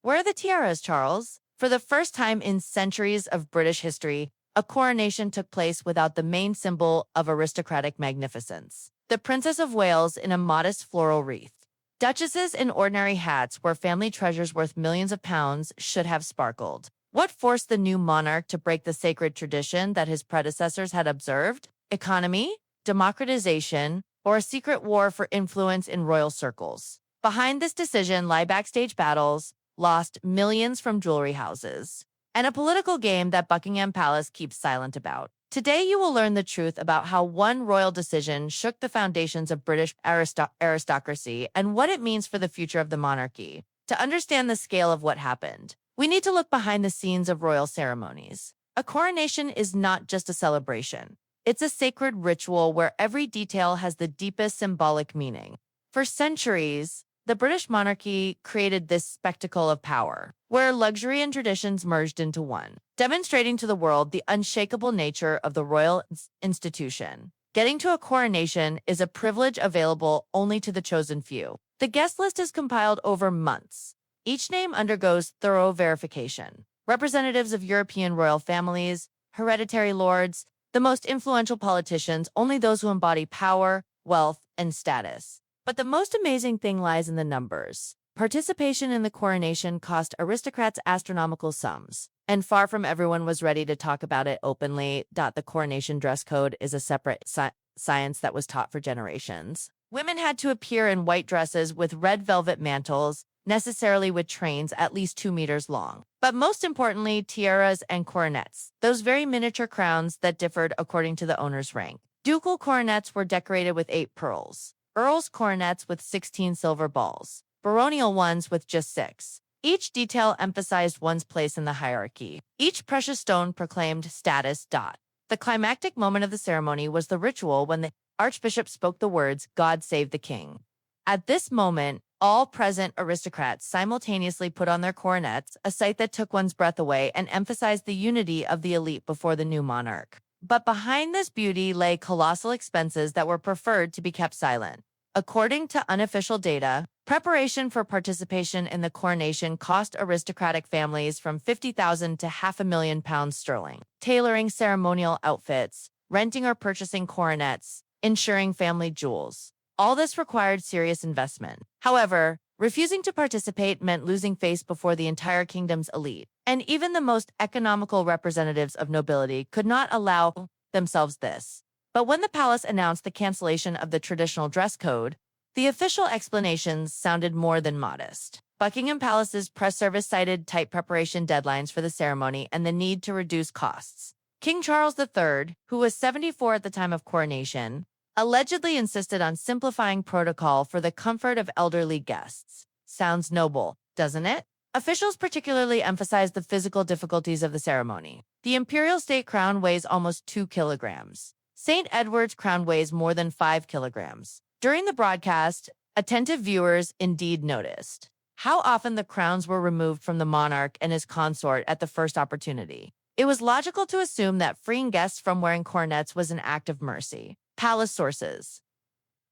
Where are the tiaras, Charles? For the first time in centuries of British history, a coronation took place without the main symbol of aristocratic magnificence. The Princess of Wales in a modest floral wreath. Duchesses in ordinary hats where family treasures worth millions of pounds should have sparkled. What forced the new monarch to break the sacred tradition that his predecessors had observed? Economy, democratization, or a secret war for influence in royal circles? Behind this decision lie backstage battles, lost millions from jewelry houses, and a political game that Buckingham Palace keeps silent about. Today, you will learn the truth about how one royal decision shook the foundations of British aristocracy and what it means for the future of the monarchy. To understand the scale of what happened, we need to look behind the scenes of royal ceremonies. A coronation is not just a celebration. It's a sacred ritual where every detail has the deepest symbolic meaning. For centuries, the British monarchy created this spectacle of power, where luxury and traditions merged into one, demonstrating to the world the unshakable nature of the royal institution. Getting to a coronation is a privilege available only to the chosen few. The guest list is compiled over months. Each name undergoes thorough verification. Representatives of European royal families, hereditary lords, the most influential politicians, only those who embody power, wealth, and status. But the most amazing thing lies in the numbers. Participation in the coronation cost aristocrats astronomical sums, and far from everyone was ready to talk about it openly. The coronation dress code is a separate science that was taught for generations. Women had to appear in white dresses with red velvet mantles, necessarily with trains at least 2 meters long. But most importantly, tiaras and coronets, those very miniature crowns that differed according to the owner's rank. Ducal coronets were decorated with 8 pearls. Earl's coronets with 16 silver balls, baronial ones with just 6. Each detail emphasized one's place in the hierarchy. Each precious stone proclaimed status. The climactic moment of the ceremony was the ritual when the archbishop spoke the words, "God save the king." At this moment, all present aristocrats simultaneously put on their coronets, a sight that took one's breath away and emphasized the unity of the elite before the new monarch. But behind this beauty lay colossal expenses that were preferred to be kept silent. According to unofficial data, preparation for participation in the coronation cost aristocratic families from 50,000 to £500,000 sterling. Tailoring ceremonial outfits, renting or purchasing coronets, ensuring family jewels. All this required serious investment. However, refusing to participate meant losing face before the entire kingdom's elite, and even the most economical representatives of nobility could not allow themselves this. But when the palace announced the cancellation of the traditional dress code, the official explanations sounded more than modest. Buckingham Palace's press service cited tight preparation deadlines for the ceremony and the need to reduce costs. King Charles III, who was 74 at the time of coronation, allegedly insisted on simplifying protocol for the comfort of elderly guests. Sounds noble, doesn't it? Officials particularly emphasized the physical difficulties of the ceremony. The imperial state crown weighs almost 2 kilograms. St. Edward's crown weighs more than 5 kilograms. During the broadcast, attentive viewers indeed noticed how often the crowns were removed from the monarch and his consort at the first opportunity. It was logical to assume that freeing guests from wearing coronets was an act of mercy. Palace sources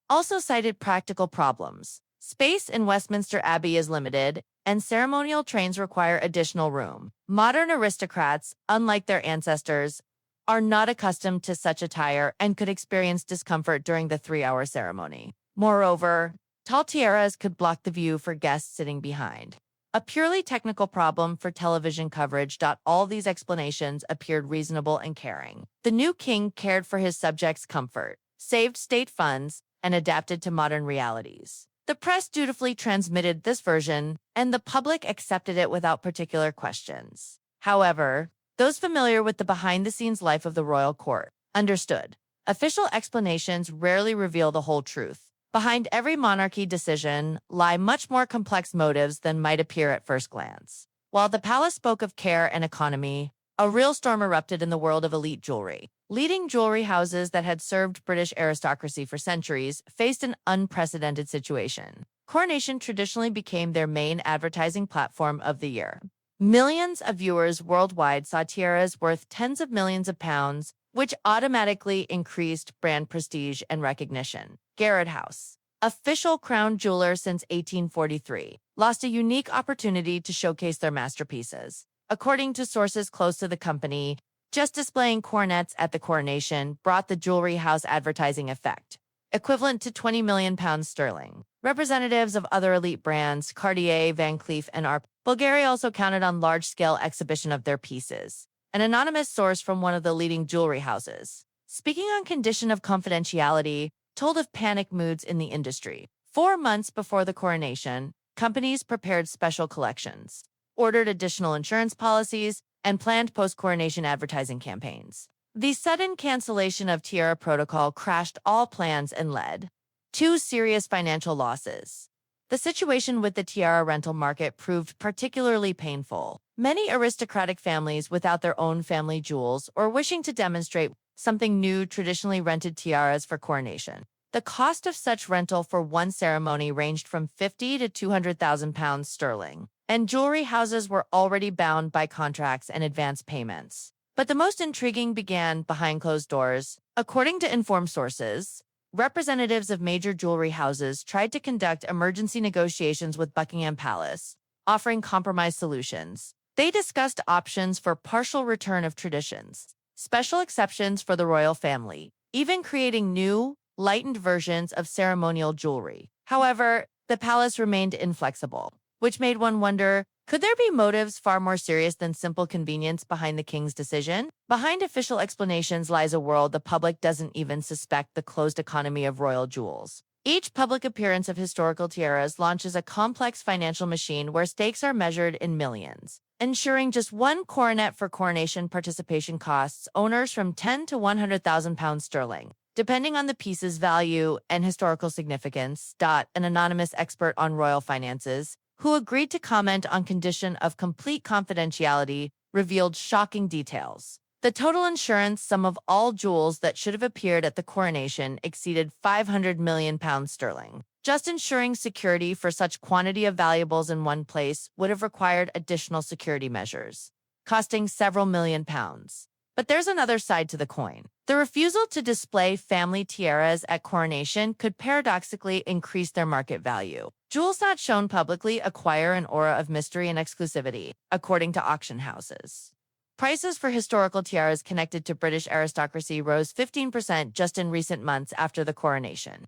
also cited practical problems. Space in Westminster Abbey is limited, and ceremonial trains require additional room. Modern aristocrats, unlike their ancestors, are not accustomed to such attire and could experience discomfort during the 3-hour ceremony. Moreover, tall tiaras could block the view for guests sitting behind. A purely technical problem for television coverage. All these explanations appeared reasonable and caring. The new king cared for his subjects' comfort, saved state funds, and adapted to modern realities. The press dutifully transmitted this version, and the public accepted it without particular questions. However, those familiar with the behind-the-scenes life of the royal court understood. Official explanations rarely reveal the whole truth. Behind every monarchy decision lie much more complex motives than might appear at first glance. While the palace spoke of care and economy, a real storm erupted in the world of elite jewelry. Leading jewelry houses that had served British aristocracy for centuries faced an unprecedented situation. Coronation traditionally became their main advertising platform of the year. Millions of viewers worldwide saw tiaras worth tens of millions of pounds, which automatically increased brand prestige and recognition. Garrett House. official crown jeweler since 1843, lost a unique opportunity to showcase their masterpieces. According to sources close to the company, just displaying coronets at the coronation brought the jewelry house advertising effect, equivalent to £20 million sterling. Representatives of other elite brands, Cartier, Van Cleef, and Arp, Bulgaria also counted on large-scale exhibition of their pieces. An anonymous source from one of the leading jewelry houses, speaking on condition of confidentiality, told of panic moods in the industry. 4 months before the coronation, companies prepared special collections, ordered additional insurance policies, and planned post-coronation advertising campaigns. The sudden cancellation of tiara protocol crashed all plans and led to serious financial losses. The situation with the tiara rental market proved particularly painful. Many aristocratic families without their own family jewels or wishing to demonstrate something new traditionally rented tiaras for coronation. The cost of such rental for one ceremony ranged from £50,000 to £200,000 sterling, and jewelry houses were already bound by contracts and advance payments. But the most intriguing began behind closed doors. According to informed sources, representatives of major jewelry houses tried to conduct emergency negotiations with Buckingham Palace, offering compromise solutions. They discussed options for partial return of traditions, special exceptions for the royal family, even creating new, lightened versions of ceremonial jewelry. However, the palace remained inflexible, which made one wonder, could there be motives far more serious than simple convenience behind the king's decision? Behind official explanations lies a world the public doesn't even suspect: the closed economy of royal jewels. Each public appearance of historical tiaras launches a complex financial machine where stakes are measured in millions. Ensuring just one coronet for coronation participation costs owners from £10,000 to £100,000 sterling, depending on the piece's value and historical significance. An anonymous expert on royal finances, who agreed to comment on condition of complete confidentiality, revealed shocking details. The total insurance sum of all jewels that should have appeared at the coronation exceeded £500 million sterling. Just ensuring security for such quantity of valuables in one place would have required additional security measures, costing several million pounds. But there's another side to the coin. The refusal to display family tiaras at coronation could paradoxically increase their market value. Jewels not shown publicly acquire an aura of mystery and exclusivity, according to auction houses. Prices for historical tiaras connected to British aristocracy rose 15% just in recent months after the coronation.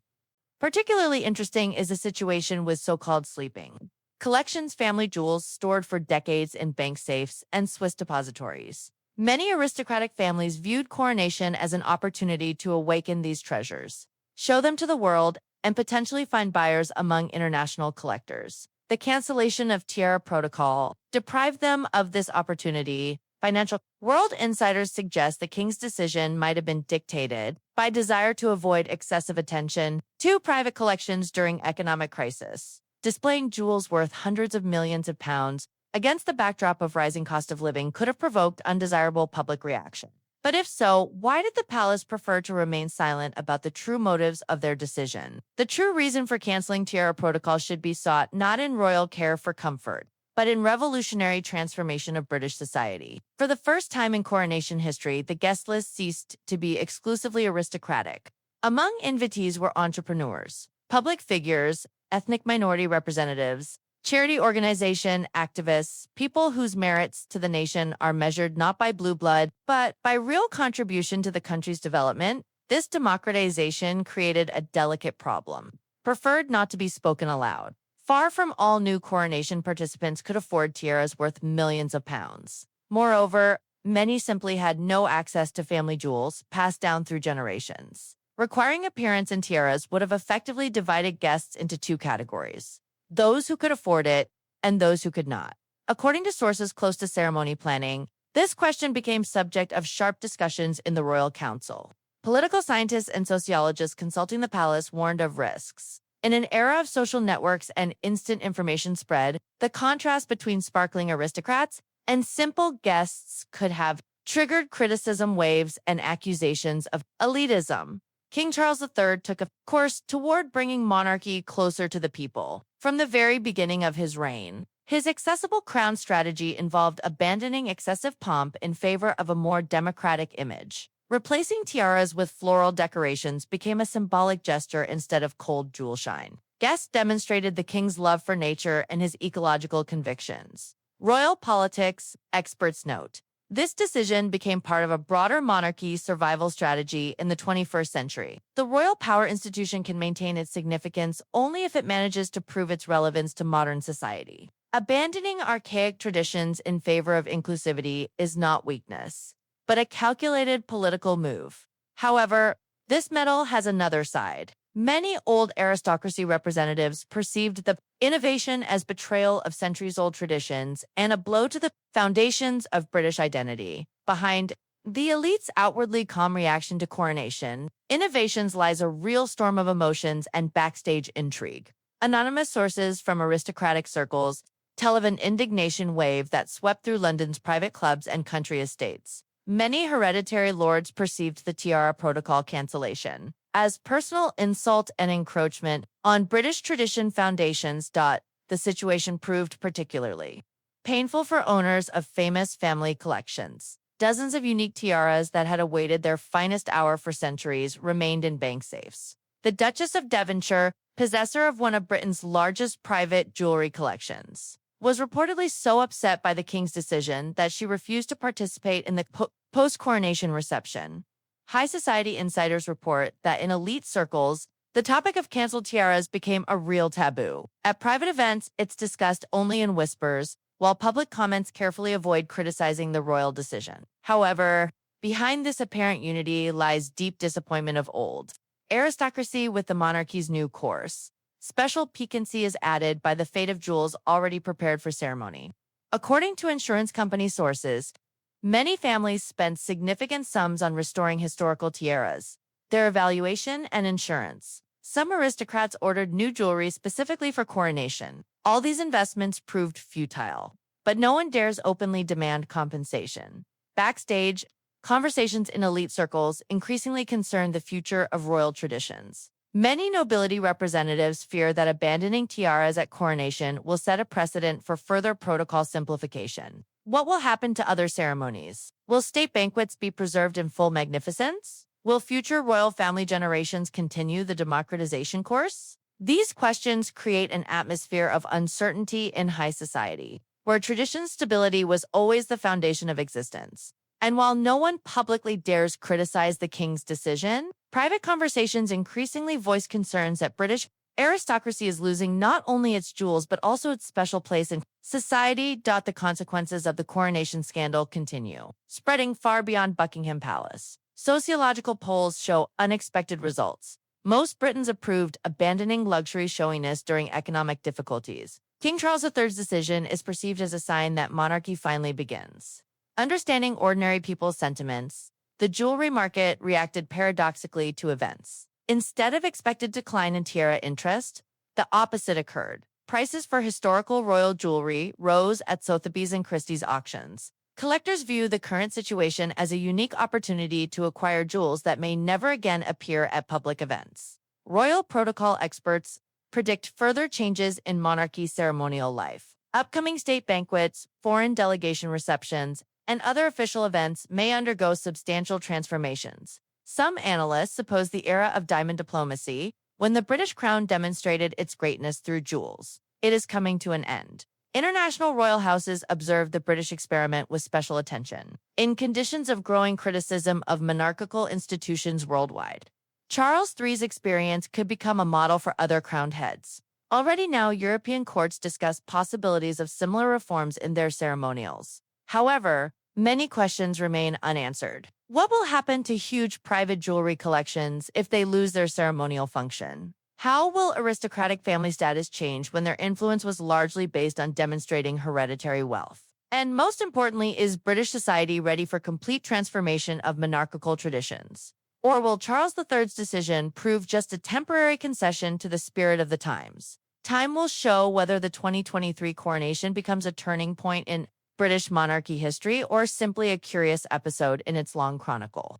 Particularly interesting is the situation with so-called sleeping collections, family jewels stored for decades in bank safes and Swiss depositories. Many aristocratic families viewed coronation as an opportunity to awaken these treasures, show them to the world, and potentially find buyers among international collectors. The cancellation of tiara protocol deprived them of this opportunity. Financial World insiders suggest the king's decision might have been dictated by desire to avoid excessive attention to private collections during economic crisis. Displaying jewels worth hundreds of millions of pounds against the backdrop of rising cost of living could have provoked undesirable public reaction. But if so, why did the palace prefer to remain silent about the true motives of their decision? The true reason for canceling tiara protocol should be sought not in royal care for comfort, but in revolutionary transformation of British society. For the first time in coronation history, the guest list ceased to be exclusively aristocratic. Among invitees were entrepreneurs, public figures, ethnic minority representatives, charity organization activists, people whose merits to the nation are measured not by blue blood, but by real contribution to the country's development. This democratization created a delicate problem, preferred not to be spoken aloud. Far from all new coronation participants could afford tiaras worth millions of pounds. Moreover, many simply had no access to family jewels passed down through generations. Requiring appearance in tiaras would have effectively divided guests into two categories: those who could afford it and those who could not. According to sources close to ceremony planning, this question became subject of sharp discussions in the Royal Council. Political scientists and sociologists consulting the palace warned of risks. In an era of social networks and instant information spread, the contrast between sparkling aristocrats and simple guests could have triggered criticism waves and accusations of elitism. King Charles III took a course toward bringing monarchy closer to the people. From the very beginning of his reign, his accessible crown strategy involved abandoning excessive pomp in favor of a more democratic image. Replacing tiaras with floral decorations became a symbolic gesture instead of cold jewel shine. Guests demonstrated the king's love for nature and his ecological convictions. Royal politics, experts note. This decision became part of a broader monarchy survival strategy in the 21st century. The royal power institution can maintain its significance only if it manages to prove its relevance to modern society. Abandoning archaic traditions in favor of inclusivity is not weakness, but a calculated political move. However, this medal has another side. Many old aristocracy representatives perceived the innovation as betrayal of centuries-old traditions and a blow to the foundations of British identity. Behind the elite's outwardly calm reaction to coronation, innovations lies a real storm of emotions and backstage intrigue. Anonymous sources from aristocratic circles tell of an indignation wave that swept through London's private clubs and country estates. Many hereditary lords perceived the tiara protocol cancellation as personal insult and encroachment on British tradition foundations. The situation proved particularly painful for owners of famous family collections. Dozens of unique tiaras that had awaited their finest hour for centuries remained in bank safes. The Duchess of Devonshire, possessor of one of Britain's largest private jewelry collections, was reportedly so upset by the king's decision that she refused to participate in the post-coronation reception. High society insiders report that in elite circles, the topic of canceled tiaras became a real taboo. At private events, it's discussed only in whispers, while public comments carefully avoid criticizing the royal decision. However, behind this apparent unity lies deep disappointment of old aristocracy with the monarchy's new course. Special piquancy is added by the fate of jewels already prepared for ceremony. According to insurance company sources, many families spent significant sums on restoring historical tiaras, their evaluation, and insurance. Some aristocrats ordered new jewelry specifically for coronation. All these investments proved futile, but no one dares openly demand compensation. Backstage, conversations in elite circles increasingly concern the future of royal traditions. Many nobility representatives fear that abandoning tiaras at coronation will set a precedent for further protocol simplification. What will happen to other ceremonies? Will state banquets be preserved in full magnificence? Will future royal family generations continue the democratization course? These questions create an atmosphere of uncertainty in high society, where tradition stability was always the foundation of existence. And while no one publicly dares criticize the king's decision, private conversations increasingly voice concerns that British aristocracy is losing not only its jewels but also its special place in society. The consequences of the coronation scandal continue, spreading far beyond Buckingham Palace. Sociological polls show unexpected results. Most Britons approved abandoning luxury showiness during economic difficulties. King Charles III's decision is perceived as a sign that monarchy finally begins. Understanding ordinary people's sentiments, the jewelry market reacted paradoxically to events. Instead of expected decline in tiara interest, the opposite occurred. Prices for historical royal jewelry rose at Sotheby's and Christie's auctions. Collectors view the current situation as a unique opportunity to acquire jewels that may never again appear at public events. Royal protocol experts predict further changes in monarchy ceremonial life. Upcoming state banquets, foreign delegation receptions, and other official events may undergo substantial transformations. Some analysts suppose the era of diamond diplomacy, when the British crown demonstrated its greatness through jewels, it is coming to an end. International royal houses observe the British experiment with special attention. In conditions of growing criticism of monarchical institutions worldwide, Charles III's experience could become a model for other crowned heads. Already now, European courts discuss possibilities of similar reforms in their ceremonials. However, many questions remain unanswered. What will happen to huge private jewelry collections if they lose their ceremonial function? How will aristocratic family status change when their influence was largely based on demonstrating hereditary wealth? And most importantly, is British society ready for complete transformation of monarchical traditions? Or will Charles III's decision prove just a temporary concession to the spirit of the times? Time will show whether the 2023 coronation becomes a turning point in British monarchy history or simply a curious episode in its long chronicle.